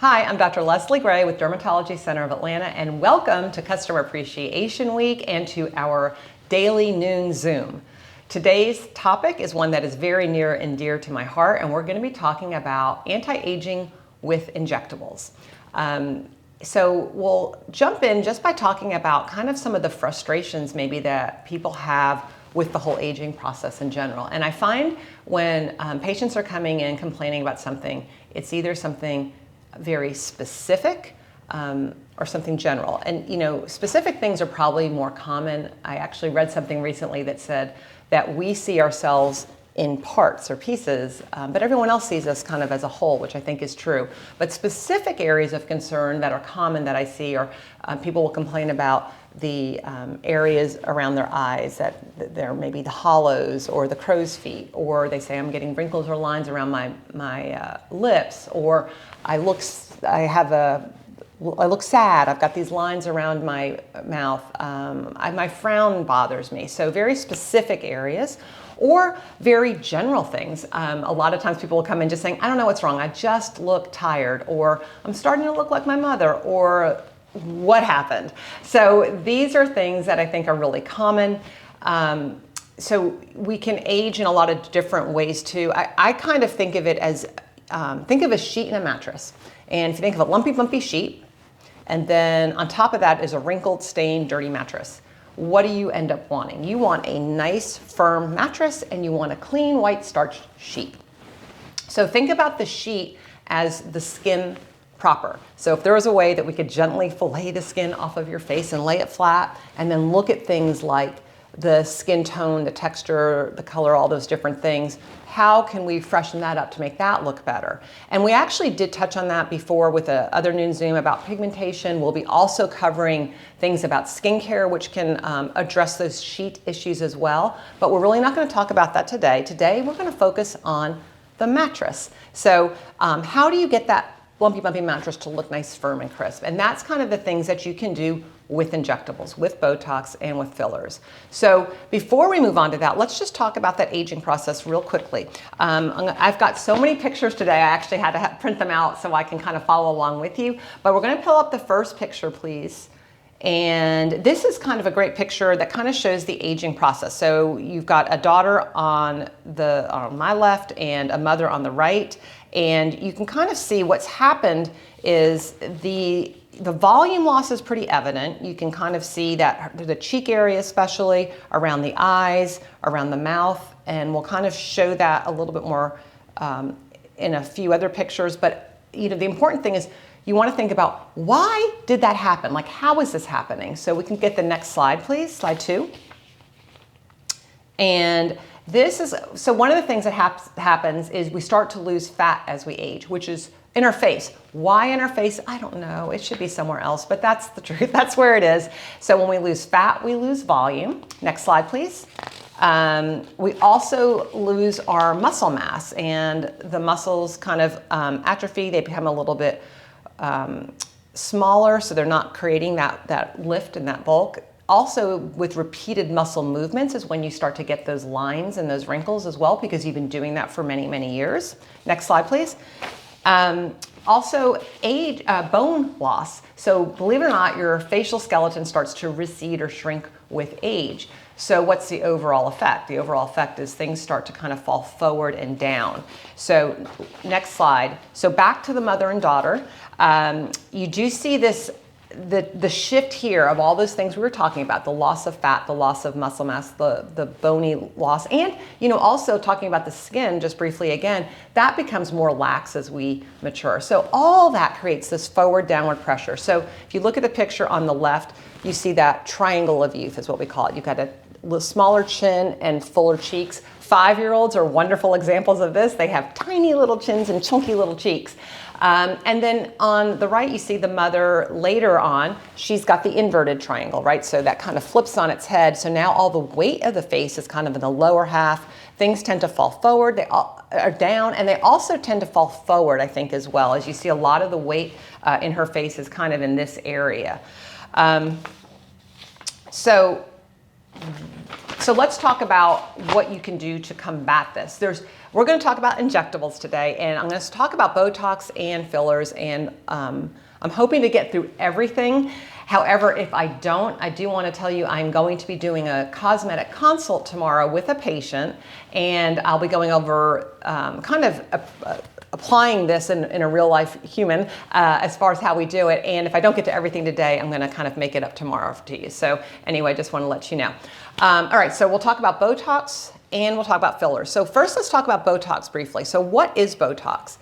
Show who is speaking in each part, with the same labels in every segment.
Speaker 1: Hi, I'm Dr. Leslie Gray with Dermatology Center of Atlanta, and welcome to Customer Appreciation Week and to our daily noon Zoom. Today's topic is one that is very near and dear to my heart, and we're going to be talking about anti-aging with injectables. So we'll jump in just by talking about kind of some of the frustrations maybe that people have with the whole aging process in general. And I find when patients are coming in complaining about something, it's either something very specific or something general. And specific things are probably more common. I actually read something recently that said that we see ourselves in parts or pieces, but everyone else sees us kind of as a whole, which I think is true. But specific areas of concern that are common that I see are people will complain about the areas around their eyes, that they're maybe the hollows or the crow's feet, or they say I'm getting wrinkles or lines around my lips, or I look sad, I've got these lines around my mouth, my frown bothers me. So very specific areas. Or very general things. A lot of times people will come in just saying, I don't know what's wrong, I just look tired, or I'm starting to look like my mother, or what happened? So these are things that I think are really common. So we can age in a lot of different ways too. I kind of think of it as, think of a sheet and a mattress. And if you think of a lumpy, bumpy sheet, and then on top of that is a wrinkled, stained, dirty mattress. What do you end up wanting? You want a nice, firm mattress, and you want a clean, white, starched sheet. So think about the sheet as the skin proper. So if there was a way that we could gently fillet the skin off of your face and lay it flat, and then look at things like the skin tone, the texture, the color, all those different things, how can we freshen that up to make that look better? And we actually did touch on that before with the other noon Zoom about pigmentation. We'll be also covering things about skincare, which can address those sheet issues as well. But we're really not going to talk about that today. Today, we're going to focus on the mattress. So how do you get that lumpy, bumpy mattress to look nice, firm, and crisp? And that's kind of the things that you can do with injectables, with Botox, and with fillers. So before we move on to that, let's just talk about that aging process real quickly. I've got so many pictures today, I actually had to print them out so I can kind of follow along with you. But we're going to pull up the first picture, please. And this is kind of a great picture that kind of shows the aging process. So you've got a daughter on my left and a mother on the right. And you can kind of see what's happened is the volume loss is pretty evident. You can kind of see that the cheek area, especially around the eyes, around the mouth, and we'll kind of show that a little bit more in a few other pictures. But the important thing is you want to think about, why did that happen? Like, how is this happening? So we can get the next slide, please, slide 2. And this is, so one of the things that happens is we start to lose fat as we age, which is in our face. Why in our face? I don't know. It should be somewhere else, but that's the truth. That's where it is. So when we lose fat, we lose volume. Next slide, please. We also lose our muscle mass, and the muscles kind of atrophy. They become a little bit smaller, so they're not creating that lift and that bulk. Also, with repeated muscle movements is when you start to get those lines and those wrinkles as well, because you've been doing that for many, many years. Next slide, please. Also, bone loss. So believe it or not, your facial skeleton starts to recede or shrink with age. So what's the overall effect? The overall effect is things start to kind of fall forward and down. So next slide. So back to the mother and daughter. You do see this, the shift here of all those things we were talking about, the loss of fat, the loss of muscle mass, the bony loss, and also talking about the skin just briefly again, that becomes more lax as we mature. So all that creates this forward downward pressure. So if you look at the picture on the left, you see that triangle of youth is what we call it. You've got a little smaller chin and fuller cheeks. 5-year-olds are wonderful examples of this. They have tiny little chins and chunky little cheeks. And then on the right, you see the mother later on, she's got the inverted triangle, right? So that kind of flips on its head. So now all the weight of the face is kind of in the lower half. Things tend to fall forward, they all are down, and they also tend to fall forward, I think, as well. As you see, a lot of the weight in her face is kind of in this area. So So let's talk about what you can do to combat this. We're going to talk about injectables today, and I'm going to talk about Botox and fillers, and I'm hoping to get through everything. However, if I don't, I do want to tell you I'm going to be doing a cosmetic consult tomorrow with a patient, and I'll be going over applying this in a real life human as far as how we do it. And if I don't get to everything today, I'm going to kind of make it up tomorrow to you. So anyway, just want to let you know. All right, so we'll talk about Botox and we'll talk about fillers. So first, let's talk about Botox briefly. So what is Botox?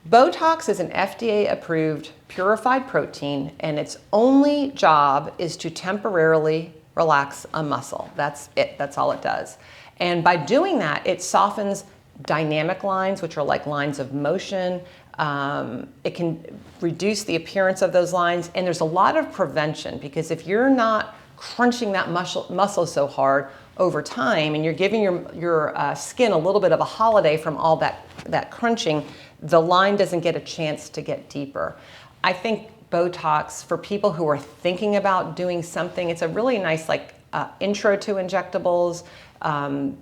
Speaker 1: Botox is an FDA-approved purified protein, and its only job is to temporarily relax a muscle. That's it. That's all it does. And by doing that, it softens dynamic lines, which are like lines of motion. It can reduce the appearance of those lines, and there's a lot of prevention, because if you're not crunching that muscle so hard over time, and you're giving your skin a little bit of a holiday from all that crunching, the line doesn't get a chance to get deeper. I think Botox, for people who are thinking about doing something, it's a really nice intro to injectables.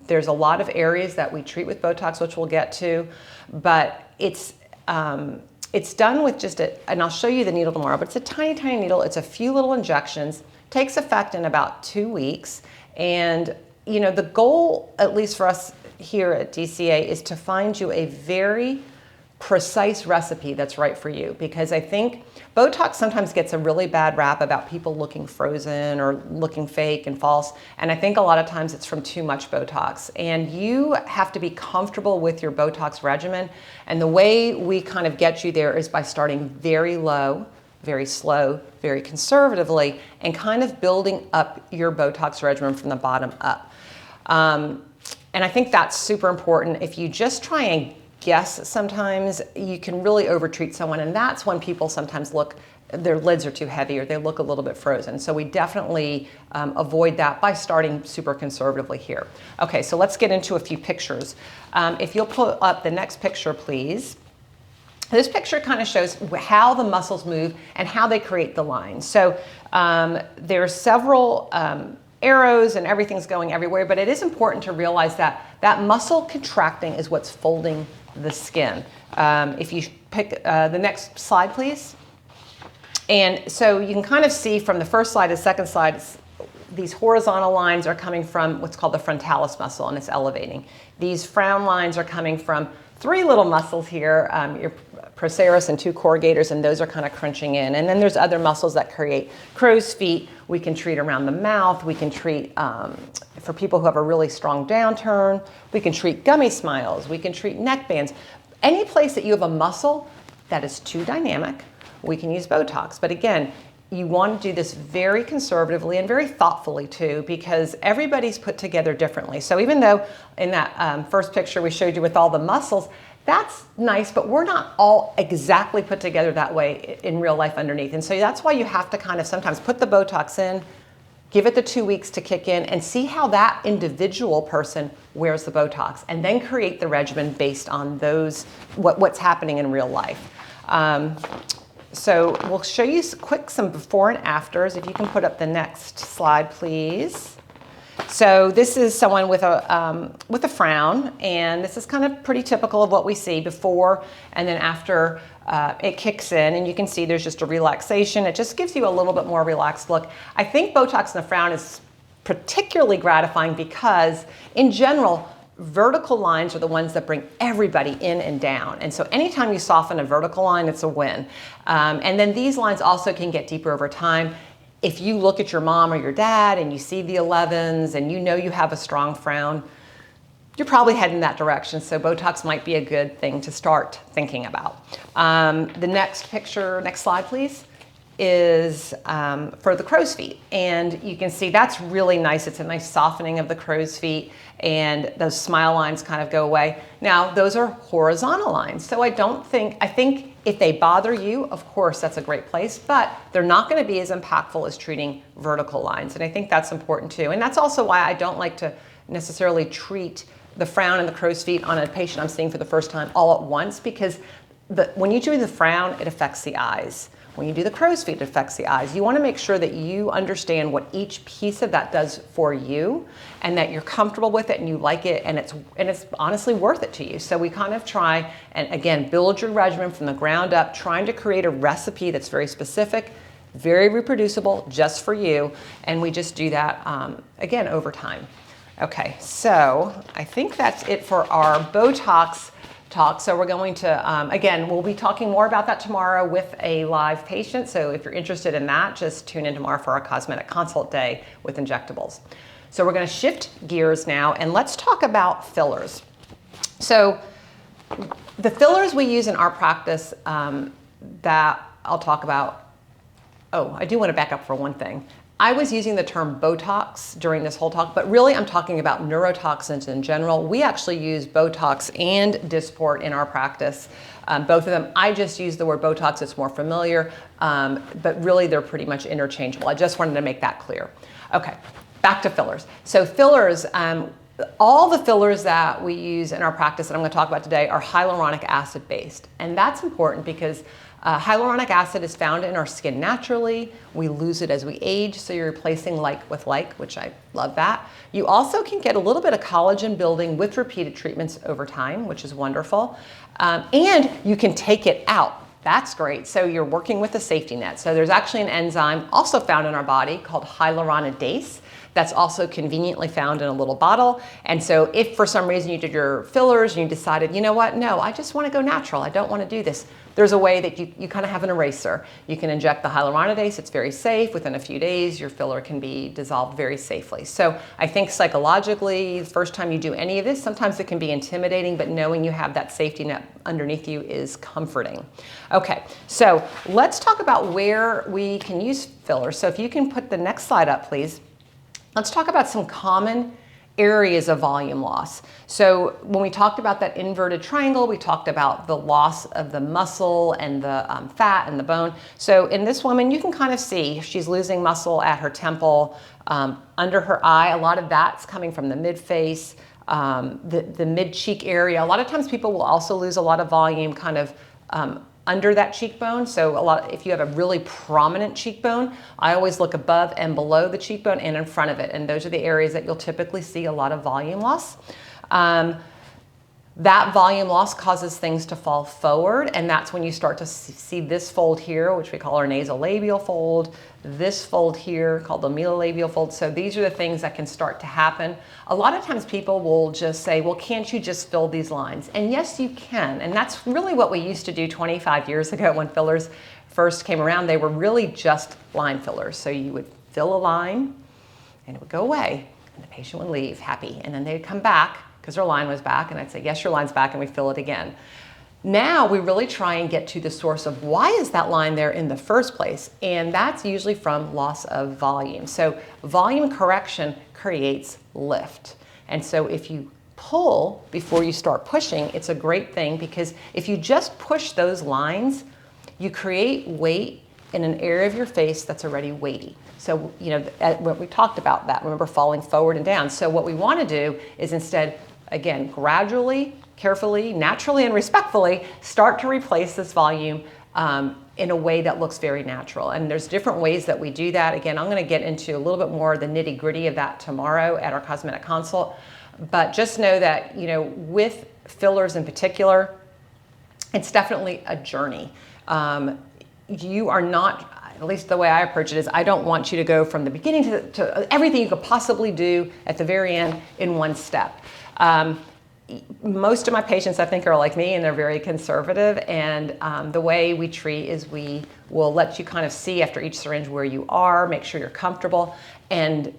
Speaker 1: There's a lot of areas that we treat with Botox, which we'll get to, but it's done with just and I'll show you the needle tomorrow, but it's a tiny, tiny needle. It's a few little injections, takes effect in about 2 weeks. And you know, the goal, at least for us here at DCA, is to find you a very precise recipe that's right for you, because I think Botox sometimes gets a really bad rap about people looking frozen or looking fake and false, and I think a lot of times it's from too much Botox, and you have to be comfortable with your Botox regimen. And the way we kind of get you there is by starting very low, very slow, very conservatively, and kind of building up your Botox regimen from the bottom up. And I think that's super important. If you just try and guess, sometimes you can really overtreat someone, and that's when people sometimes their lids are too heavy or they look a little bit frozen. So we definitely avoid that by starting super conservatively here. Okay, so let's get into a few pictures. If you'll pull up the next picture, please. This picture kind of shows how the muscles move and how they create the lines. So there are several arrows and everything's going everywhere, but it is important to realize that that muscle contracting is what's folding the skin. If you pick the next slide, please. And so you can kind of see from the first slide to the second slide, these horizontal lines are coming from what's called the frontalis muscle, and it's elevating. These frown lines are coming from 3 little muscles here, your procerus and 2 corrugators, and those are kind of crunching in. And then there's other muscles that create crow's feet. We can treat around the mouth. We can treat for people who have a really strong downturn. We can treat gummy smiles. We can treat neck bands. Any place that you have a muscle that is too dynamic, we can use Botox. But again, you want to do this very conservatively and very thoughtfully too, because everybody's put together differently. So even though in that first picture we showed you with all the muscles, that's nice, but we're not all exactly put together that way in real life underneath. And so that's why you have to kind of sometimes put the Botox in, give it the 2 weeks to kick in, and see how that individual person wears the Botox, and then create the regimen based on what's happening in real life. So we'll show you some before and afters. If you can put up the next slide, please. So this is someone with a frown, and this is kind of pretty typical of what we see before and then after it kicks in, and you can see there's just a relaxation. It just gives you a little bit more relaxed look. I think Botox in the frown is particularly gratifying because, in general, vertical lines are the ones that bring everybody in and down. And so anytime you soften a vertical line, it's a win. And then these lines also can get deeper over time. If you look at your mom or your dad and you see the 11s and you know you have a strong frown, you're probably heading that direction. So Botox might be a good thing to start thinking about. The next picture, next slide, please, is for the crow's feet. And you can see that's really nice. It's a nice softening of the crow's feet, and those smile lines kind of go away. Now, those are horizontal lines. So I think if they bother you, of course, that's a great place, but they're not going to be as impactful as treating vertical lines. And I think that's important too. And that's also why I don't like to necessarily treat the frown and the crow's feet on a patient I'm seeing for the first time all at once, because when you do the frown, it affects the eyes. When you do the crow's feet, it affects the eyes. You want to make sure that you understand what each piece of that does for you and that you're comfortable with it and you like it and it's honestly worth it to you. So we kind of try and again, build your regimen from the ground up, trying to create a recipe that's very specific, very reproducible, just for you. And we just do that, again, over time. Okay, so I think that's it for our Botox talk. So we're going to, again, we'll be talking more about that tomorrow with a live patient. So if you're interested in that, just tune in tomorrow for our cosmetic consult day with injectables. So we're going to shift gears now and let's talk about fillers. So the fillers we use in our practice that I'll talk about. Oh, I do want to back up for one thing. I was using the term Botox during this whole talk, but really I'm talking about neurotoxins in general. We actually use Botox and Dysport in our practice, both of them. I just use the word Botox, it's more familiar, but really they're pretty much interchangeable. I just wanted to make that clear. Okay, back to fillers. So fillers, all the fillers that we use in our practice that I'm going to talk about today are hyaluronic acid based. And that's important because hyaluronic acid is found in our skin naturally. We lose it as we age, so you're replacing like with like, which I love that. You also can get a little bit of collagen building with repeated treatments over time, which is wonderful. And you can take it out. That's great. So you're working with a safety net. So there's actually an enzyme also found in our body called hyaluronidase. That's also conveniently found in a little bottle. And so if for some reason you did your fillers and you decided, you know what, no, I just want to go natural, I don't want to do this, there's a way that you kind of have an eraser. You can inject the hyaluronidase, it's very safe. Within a few days, your filler can be dissolved very safely. So I think psychologically, the first time you do any of this, sometimes it can be intimidating, but knowing you have that safety net underneath you is comforting. Okay, so let's talk about where we can use fillers. So if you can put the next slide up, please. Let's talk about some common areas of volume loss. So when we talked about that inverted triangle, we talked about the loss of the muscle and the fat and the bone. So in this woman, you can kind of see she's losing muscle at her temple, under her eye. A lot of that's coming from the mid-face, the mid-cheek area. A lot of times people will also lose a lot of volume kind of under that cheekbone. So if you have a really prominent cheekbone, I always look above and below the cheekbone and in front of it. And those are the areas that you'll typically see a lot of volume loss. That volume loss causes things to fall forward, and that's when you start to see this fold here, which we call our nasolabial fold, this fold here called the melolabial fold. So these are the things that can start to happen. A lot of times people will just say, well, can't you just fill these lines? And yes, you can. And that's really what we used to do 25 years ago when fillers first came around. They were really just line fillers. So you would fill a line and it would go away and the patient would leave happy. And then they'd come back because their line was back, and I'd say, yes, your line's back, and we fill it again. Now we really try and get to the source of why is that line there in the first place, and that's usually from loss of volume. So volume correction creates lift. And so if you pull before you start pushing, it's a great thing, because if you just push those lines, you create weight in an area of your face that's already weighty. So, you know, when we talked about that, remember falling forward and down. So what we want to do is instead, again, gradually, carefully, naturally, and respectfully, start to replace this volume in a way that looks very natural. And there's different ways that we do that. Again, I'm going to get into a little bit more of the nitty-gritty of that tomorrow at our cosmetic consult. But just know that, you know, with fillers in particular, it's definitely a journey. You are not, at least the way I approach it is, I don't want you to go from the beginning to everything you could possibly do at the very end in one step. Most of my patients, I think, are like me, and they're very conservative. And the way we treat is we will let you kind of see after each syringe where you are, make sure you're comfortable, and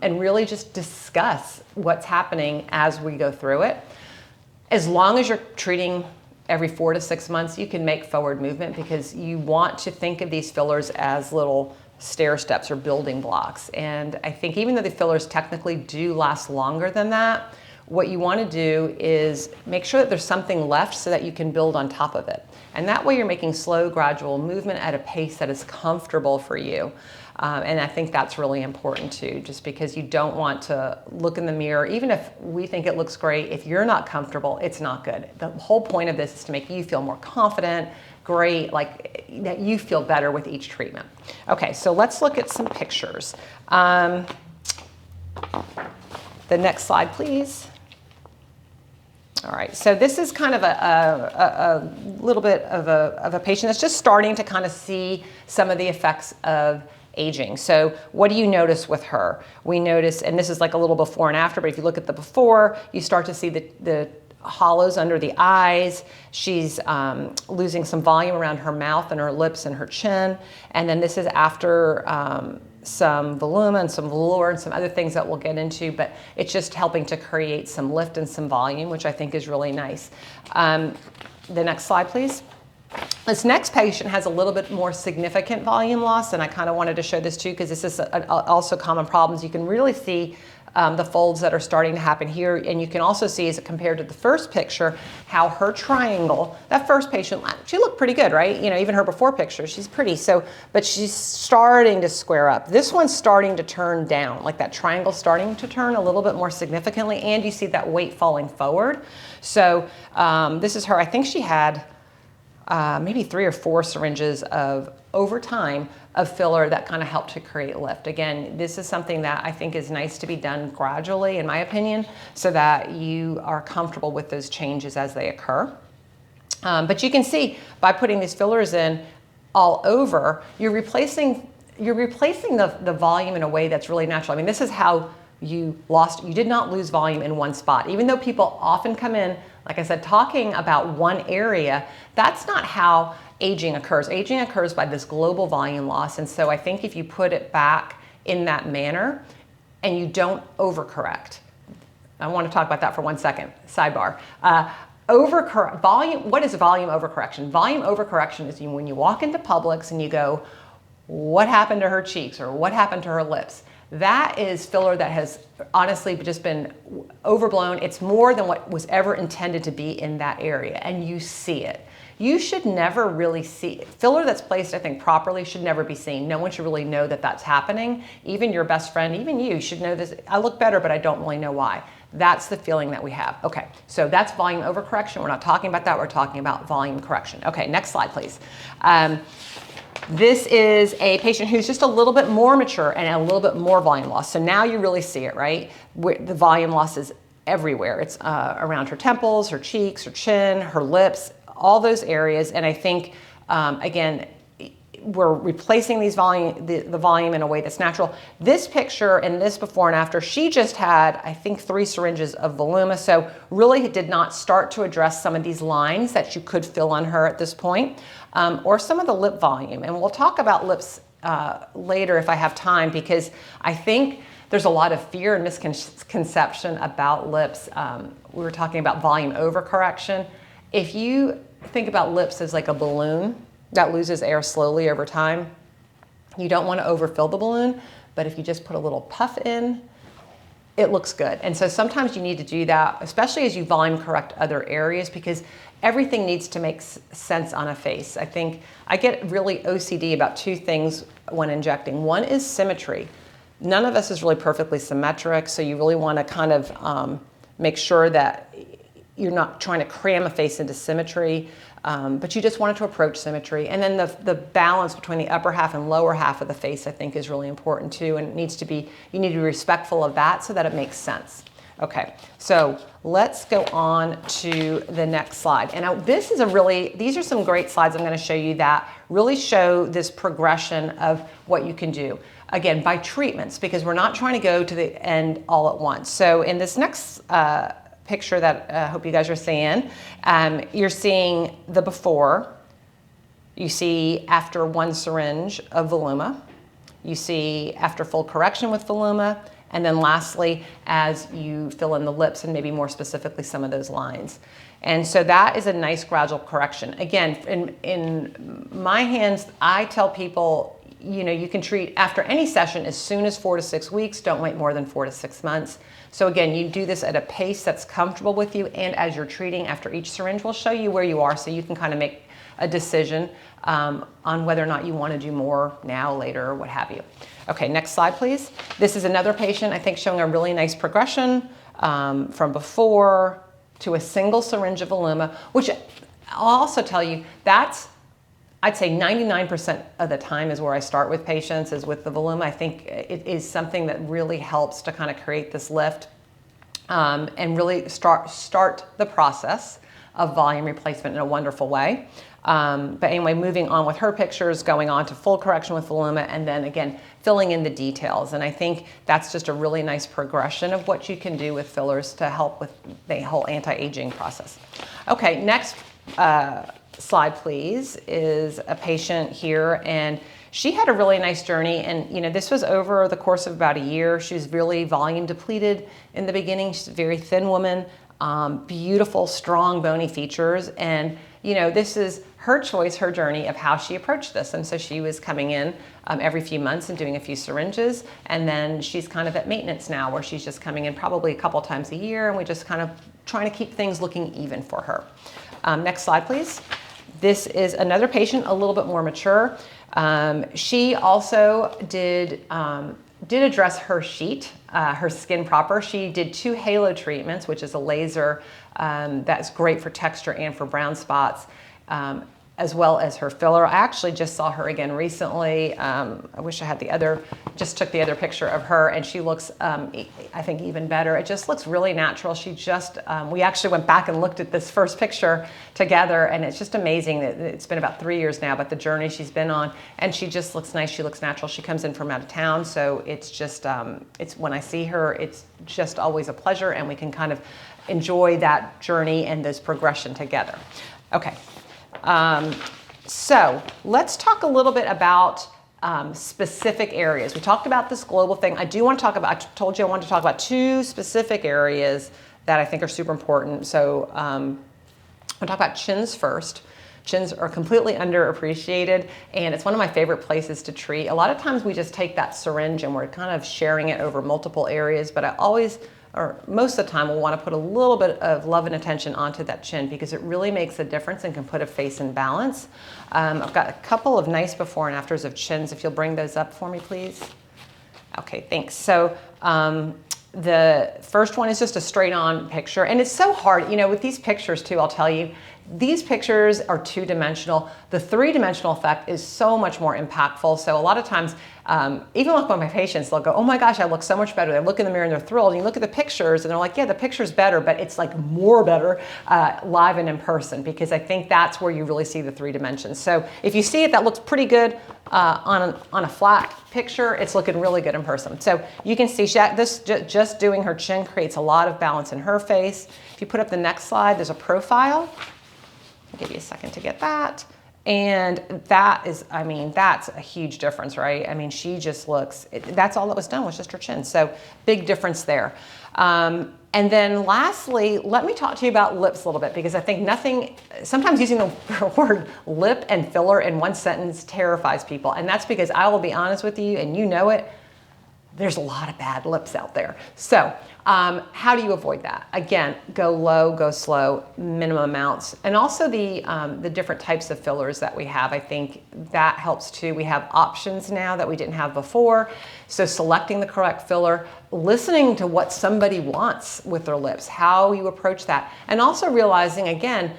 Speaker 1: really just discuss what's happening as we go through it. As long as you're treating every 4 to 6 months, you can make forward movement, because you want to think of these fillers as little stair steps or building blocks. And I think even though the fillers technically do last longer than that, what you want to do is make sure that there's something left so that you can build on top of it. And that way you're making slow, gradual movement at a pace that is comfortable for you. And I think that's really important too, just because you don't want to look in the mirror. Even if we think it looks great, if you're not comfortable, it's not good. The whole point of this is to make you feel more confident, great, like that you feel better with each treatment. Okay, so let's look at some pictures. The next slide, please. All right, so this is kind of a little bit of a patient that's just starting to kind of see some of the effects of aging. So what do you notice with her? We notice, and this is like a little before and after, but if you look at the before, you start to see the hollows under the eyes. She's losing some volume around her mouth and her lips and her chin. And then this is after some voluma and some velour and some other things that we'll get into, but it's just helping to create some lift and some volume, which I think is really nice. The next slide, please. This next patient has a little bit more significant volume loss, and I kind of wanted to show this too because this is also common problems. You can really see the folds that are starting to happen here, and you can also see, as compared to the first picture, how her triangle, that first patient, she looked pretty good, right? You know, even her before picture, she's pretty, so, but she's starting to square up. This one's starting to turn down, like that triangle starting to turn a little bit more significantly, and you see that weight falling forward. So this is her, I think she had maybe 3 or 4 syringes of, over time, of filler that kind of helped to create lift. Again, this is something that I think is nice to be done gradually, in my opinion, so that you are comfortable with those changes as they occur. But you can see by putting these fillers in all over, you're replacing the volume in a way that's really natural. I mean, this is how you did not lose volume in one spot. Even though people often come in, like I said, talking about one area, that's not how aging occurs. Aging occurs by this global volume loss. And so I think if you put it back in that manner and you don't overcorrect, I want to talk about that for 1 second, sidebar. What is volume overcorrection? Volume overcorrection is when you walk into Publix and you go, what happened to her cheeks or what happened to her lips? That is filler that has honestly just been overblown. It's more than what was ever intended to be in that area, and you see it. You should never really see filler that's placed, I think, properly should never be seen. No one should really know that that's happening. Even your best friend, even you should know this. I look better, but I don't really know why. That's the feeling that we have. Okay, so that's volume overcorrection. We're not talking about that. We're talking about volume correction. Okay, next slide, please. This is a patient who's just a little bit more mature and a little bit more volume loss. So now you really see it, right? The volume loss is everywhere. It's around her temples, her cheeks, her chin, her lips, all those areas. And I think, again, we're replacing the volume in a way that's natural. This picture and this before and after, she just had, I think, 3 syringes of voluma. So really did not start to address some of these lines that you could fill on her at this point, or some of the lip volume. And we'll talk about lips later if I have time, because I think there's a lot of fear and misconception about lips. We were talking about volume overcorrection. If you think about lips as like a balloon that loses air slowly over time, you don't want to overfill the balloon, but if you just put a little puff in, it looks good. And so sometimes you need to do that, especially as you volume correct other areas, because everything needs to make sense on a face. I think I get really OCD about 2 things when injecting. One is symmetry. None of us is really perfectly symmetric, so you really want to kind of make sure that you're not trying to cram a face into symmetry, but you just want it to approach symmetry. And then the balance between the upper half and lower half of the face, I think, is really important too, and it needs to be, you need to be respectful of that so that it makes sense. Okay, so let's go on to the next slide. And these are some great slides I'm going to show you that really show this progression of what you can do. Again, by treatments, because we're not trying to go to the end all at once. So in this next picture that I hope you guys are seeing, you're seeing the before. You see after 1 syringe of voluma. You see after full correction with voluma. And then lastly, as you fill in the lips and maybe more specifically some of those lines. And so that is a nice gradual correction. Again, in my hands, I tell people, you know, you can treat after any session as soon as 4 to 6 weeks. Don't wait more than 4 to 6 months. So again, you do this at a pace that's comfortable with you, and as you're treating after each syringe, we'll show you where you are so you can kind of make a decision on whether or not you want to do more now, later, or what have you. Okay, next slide, please. This is another patient, I think, showing a really nice progression from before to a single syringe of voluma, which I'll also tell you, that's I'd say 99% of the time is where I start with patients, is with the Voluma. I think it is something that really helps to kind of create this lift and really start the process of volume replacement in a wonderful way. But anyway, moving on with her pictures, going on to full correction with Voluma, and then again, filling in the details. And I think that's just a really nice progression of what you can do with fillers to help with the whole anti-aging process. Okay, next slide, please, is a patient here, and she had a really nice journey, and this was over the course of about a year. She was really volume depleted in the beginning. She's a very thin woman, beautiful, strong, bony features, and this is her choice, her journey of how she approached this. And so she was coming in every few months and doing a few syringes, and then she's kind of at maintenance now, where she's just coming in probably a couple times a year, and we just kind of trying to keep things looking even for her. Next slide, please. This is another patient, a little bit more mature. She also did address her sheet, her skin proper. She did 2 halo treatments, which is a laser that's great for texture and for brown spots, as well as her filler. I actually just saw her again recently. I wish I had just took the other picture of her, and she looks, I think, even better. It just looks really natural. She just, we actually went back and looked at this first picture together, and it's just amazing that it's been about 3 years now, but the journey she's been on, and she just looks nice. She looks natural. She comes in from out of town, so it's just, when I see her, it's just always a pleasure, and we can kind of enjoy that journey and this progression together. Okay. So let's talk a little bit about specific areas. We talked about this global thing. I told you I wanted to talk about 2 specific areas that I think are super important. So I'll talk about chins first. Chins are completely underappreciated, and it's one of my favorite places to treat. A lot of times we just take that syringe and we're kind of sharing it over multiple areas, but I always, or most of the time, we'll want to put a little bit of love and attention onto that chin, because it really makes a difference and can put a face in balance. I've got a couple of nice before and afters of chins. If you'll bring those up for me, please. Okay, thanks. So the first one is just a straight on picture, and it's so hard, with these pictures too, I'll tell you, these pictures are 2-dimensional. The 3-dimensional effect is so much more impactful. So a lot of times, even with my patients, they'll go, oh my gosh, I look so much better. They look in the mirror and they're thrilled. And you look at the pictures and they're like, yeah, the picture's better, but it's like more better live and in person, because I think that's where you really see the 3 dimensions. So if you see it, that looks pretty good on a flat picture. It's looking really good in person. So you can see this just doing her chin creates a lot of balance in her face. If you put up the next slide, there's a profile. I'll give you a second to get that. And that is, that's a huge difference, right? She just looks, that's all that was done, was just her chin. So big difference there. And then lastly, let me talk to you about lips a little bit, because I think sometimes using the word lip and filler in one sentence terrifies people. And that's because I will be honest with you, and you know it, there's a lot of bad lips out there. So how do you avoid that? Again, go low, go slow, minimum amounts. And also the different types of fillers that we have, I think that helps too. We have options now that we didn't have before. So selecting the correct filler, listening to what somebody wants with their lips, how you approach that. And also realizing, again,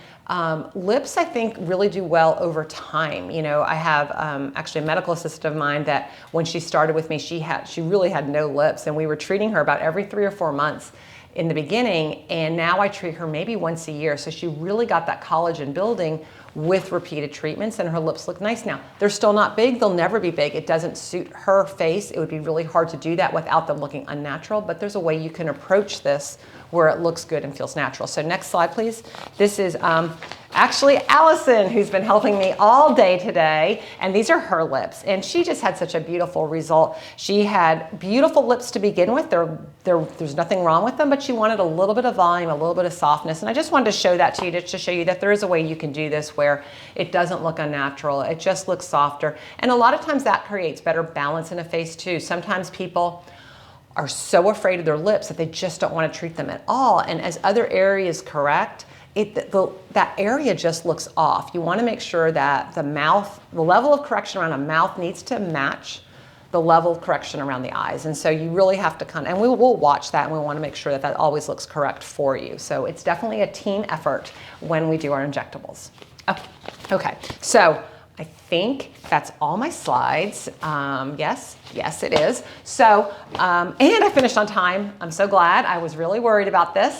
Speaker 1: lips, I think, really do well over time. I have actually a medical assistant of mine that when she started with me, she really had no lips, and we were treating her about every 3 or 4 months in the beginning, and now I treat her maybe once a year. So she really got that collagen building with repeated treatments, and her lips look nice now. They're still not big. They'll never be big. It doesn't suit her face. It would be really hard to do that without them looking unnatural, but there's a way you can approach this where it looks good and feels natural. So next slide, please. This is actually Allison, who's been helping me all day today, and these are her lips, and she just had such a beautiful result. She had beautiful lips to begin with. There's nothing wrong with them, but she wanted a little bit of volume, a little bit of softness, and I just wanted to show that to you, to show you that there is a way you can do this where it doesn't look unnatural. It just looks softer, and a lot of times that creates better balance in a face too. Sometimes people are so afraid of their lips that they just don't want to treat them at all, and as other areas correct, that area just looks off. You want to make sure that the level of correction around a mouth needs to match the level of correction around the eyes. And so you really have to and we'll watch that, and we want to make sure that always looks correct for you. So it's definitely a team effort when we do our injectables. Okay, so I think that's all my slides. Yes, it is. So, and I finished on time. I'm so glad. I was really worried about this.